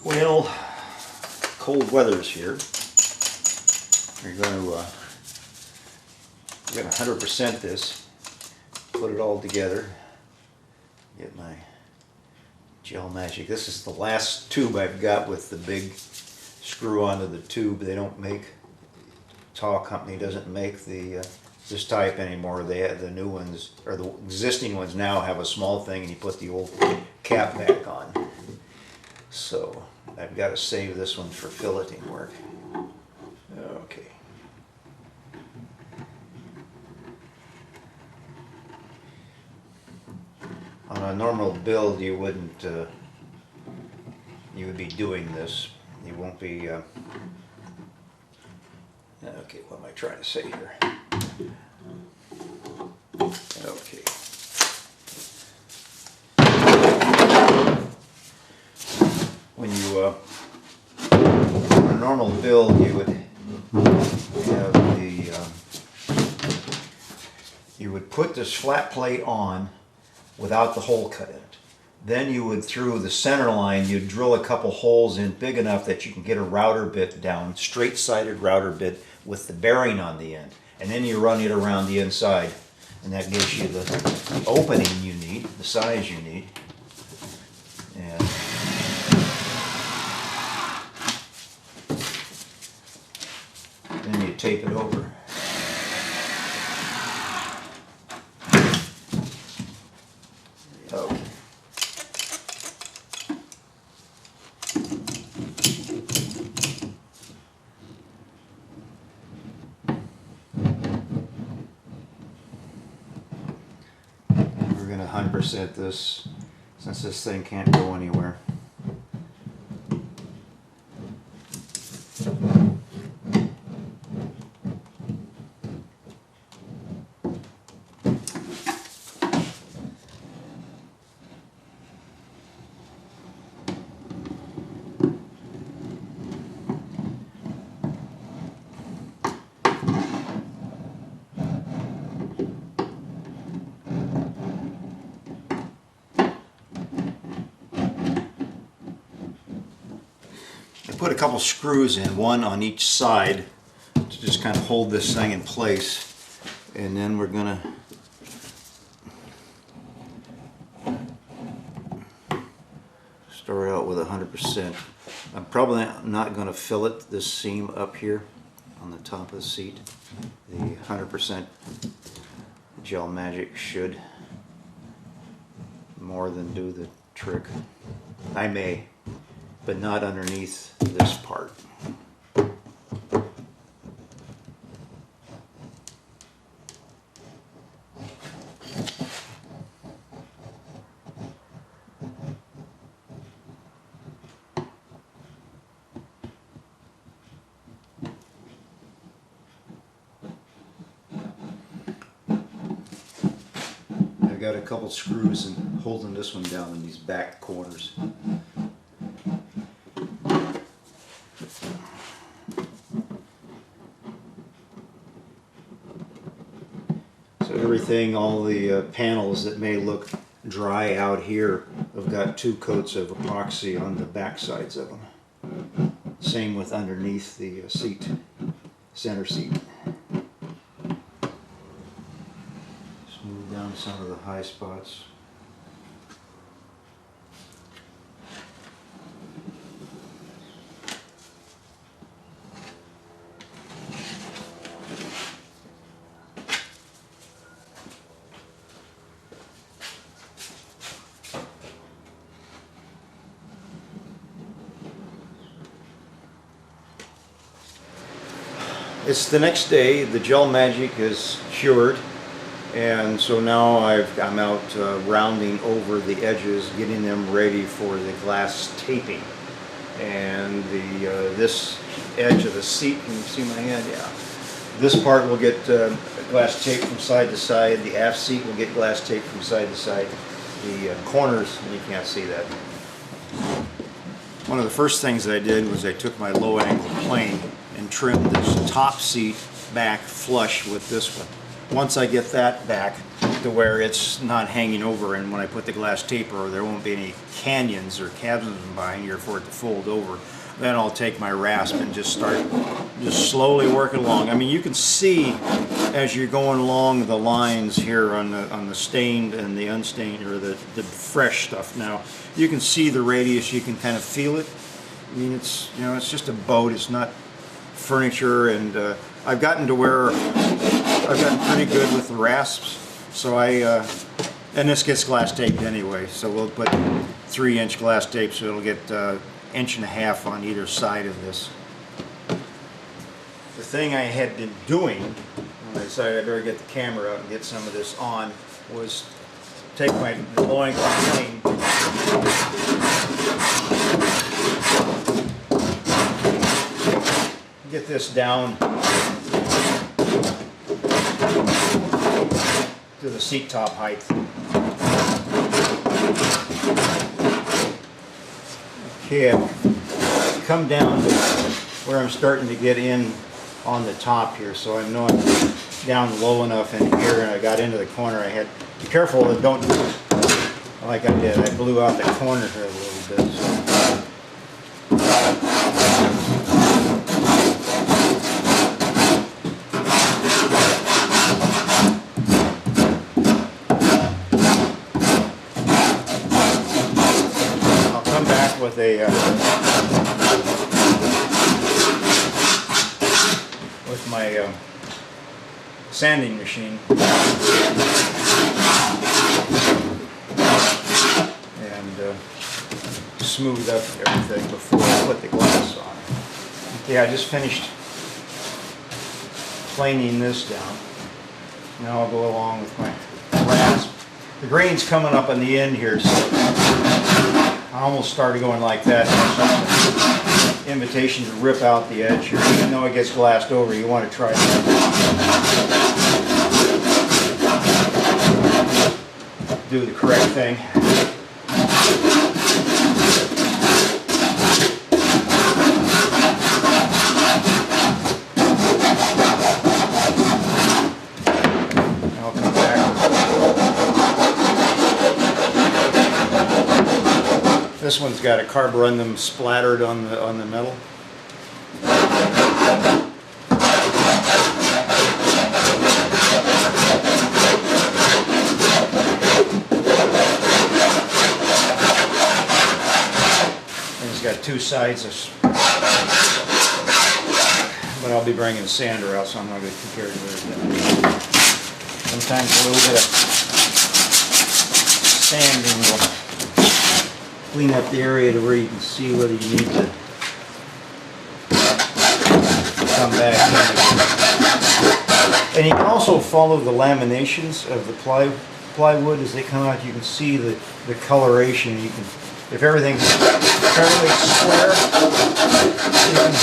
Well, cold weather's here. We're going to 100% this, put it all together, get my GelMagic. This is the last tube I've got with the big screw onto the tube. They don't make, Tall Company doesn't make the this type anymore. They have the new ones, or the existing ones now have a small thing and you put the old cap back on. So I've got to save this one for filleting work. Okay. On a normal build, you wouldn't. You would be doing this. You won't be. Okay, what am I trying to say here? Okay. When you on a normal build, you would have the. You would put this flat plate on without the hole cut in it. Then you would, through the center line, you'd drill a couple holes in big enough that you can get a router bit down, straight-sided router bit with the bearing on the end. And then you run it around the inside. And that gives you the opening you need, the size you need. And then you tape it over. Okay. We're going to 100% this since this thing can't go anywhere. Put a couple screws in, one on each side, to just kind of hold this thing in place, and then we're gonna start out with 100%. I'm probably not going to fillet this seam up here on the top of the seat. The 100% GelMagic should more than do the trick. I may, but not underneath this part. I've got a couple screws and holding this one down in these back corners. Everything, all the panels that may look dry out here have got 2 coats of epoxy on the back sides of them. Same with underneath the seat, center seat. Smooth down some of the high spots. It's the next day. The GelMagic is cured, and so now I'm out rounding over the edges, getting them ready for the glass taping. And this edge of the seat, can you see my hand? Yeah. This part will get glass tape from side to side. The aft seat will get glass tape from side to side. The corners, you can't see that. One of the first things that I did was I took my low angle plane and trim this top seat back flush with this one. Once I get that back, to where it's not hanging over, and when I put the glass taper, there won't be any canyons or chasms behind here for it to fold over. Then I'll take my rasp and just start slowly working along. I mean, you can see as you're going along the lines here on the stained and the unstained, or the fresh stuff. Now you can see the radius, you can kind of feel it. I mean, it's, you know, it's just a boat, it's not furniture, and I've gotten to where I've gotten pretty good with the rasps. So and this gets glass taped anyway, so we'll put 3-inch glass tape, so it'll get 1.5 inches on either side of this. The thing I had been doing when I decided I better get the camera out and get some of this on was take my loincloth plane, get this down to the seat top height. Okay, I've come down to where I'm starting to get in on the top here, so I know I'm down low enough in here, and I got into the corner. I had to be careful that don't do like I did. I blew out the corner here a little bit. So. With a with my sanding machine, and smooth up everything before I put the glass on. Okay, I just finished planing this down. Now I'll go along with my rasp. The grain's coming up on the end here, so I almost started going like that. Invitation to rip out the edge here. Even though it gets glassed over, you want to try to do the correct thing. I'll come back. This one's got a carborundum splattered on the metal. And it's got 2 sides, but I'll be bringing a sander out, so I'm not going to compare it with it. Sometimes a little bit of sanding will clean up the area to where you can see whether you need to come back in. And you can also follow the laminations of the plywood as they come out. You can see the coloration. You can, if everything's fairly square, you can,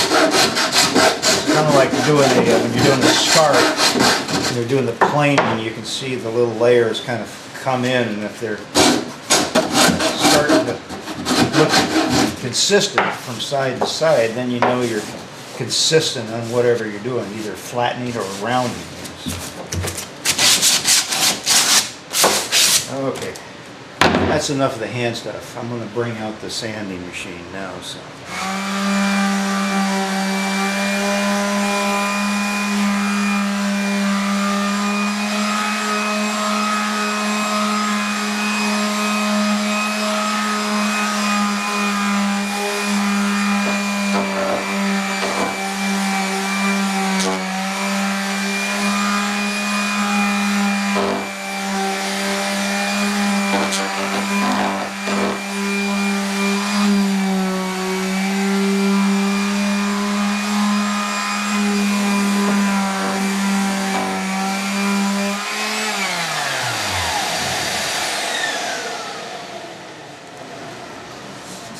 kind of like doing when you're doing the scarf, when you're doing the planing, you can see the little layers kind of come in, and if they're starting to look consistent from side to side, then you know you're consistent on whatever you're doing, either flattening or rounding. Okay, that's enough of the hand stuff. I'm going to bring out the sanding machine now. So.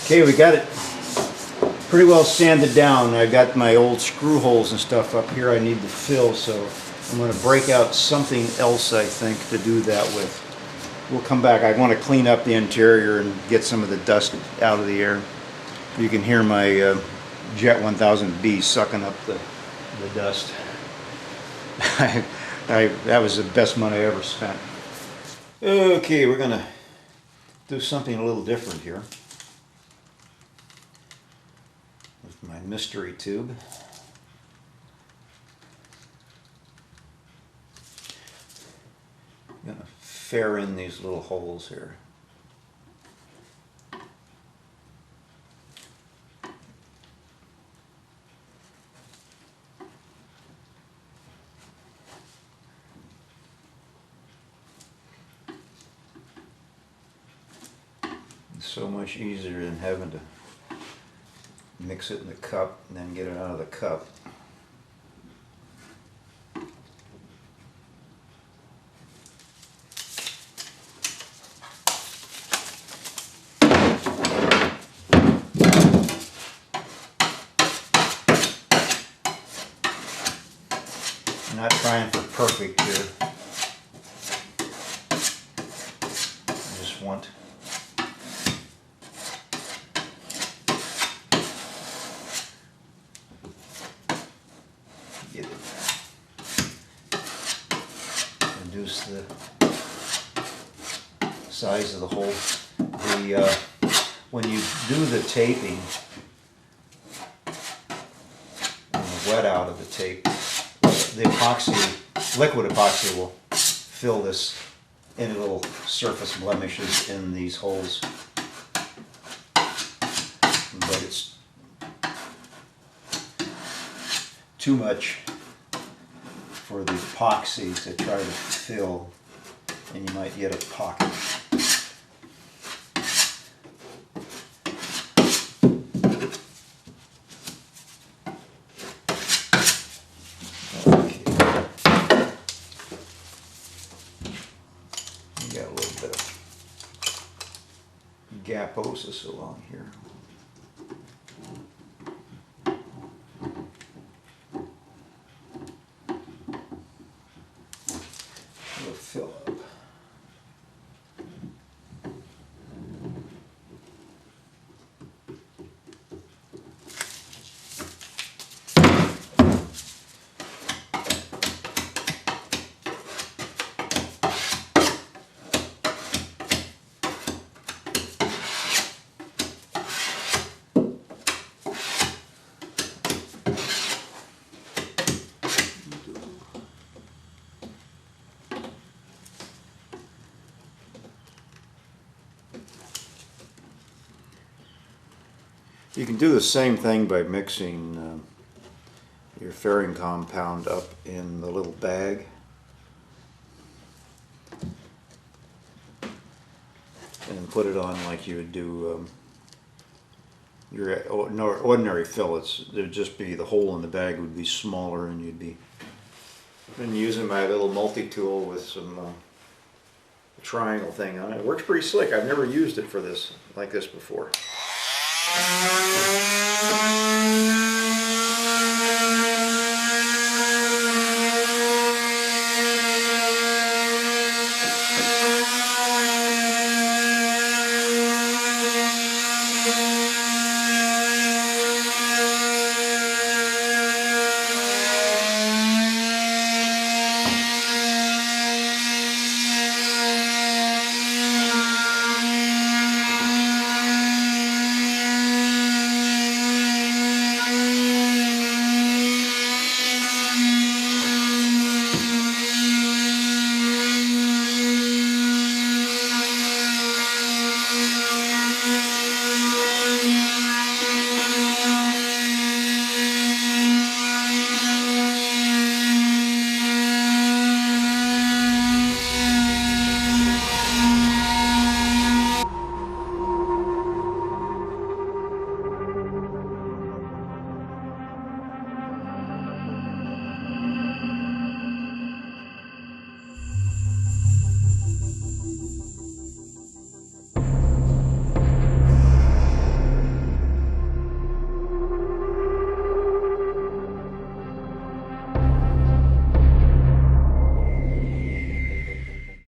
Okay, we got it pretty well sanded down. I got my old screw holes and stuff up here I need to fill, so I'm going to break out something else, I think, to do that with. We'll come back. I want to clean up the interior and get some of the dust out of the air. You can hear my Jet 1000B sucking up the dust. That was the best money I ever spent. Okay, we're gonna do something a little different here with my mystery tube. I'm gonna fair in these little holes here. It's so much easier than having to mix it in the cup and then get it out of the cup. I'm not trying for perfect here. I just want get it. Reduce the size of the hole. When you do the taping and the wet out of the tape, the epoxy, liquid epoxy will fill this any little surface blemishes in these holes. But it's too much for the epoxy to try to fill, and you might get a pocket. Got a little bit of gaposis along here. It'll fill up. You can do the same thing by mixing your fairing compound up in the little bag. And put it on like you would do your ordinary fillets. There'd just be, the hole in the bag would be smaller, and you'd be. I've been using my little multi-tool with some triangle thing on it. It works pretty slick. I've never used it for this like this before.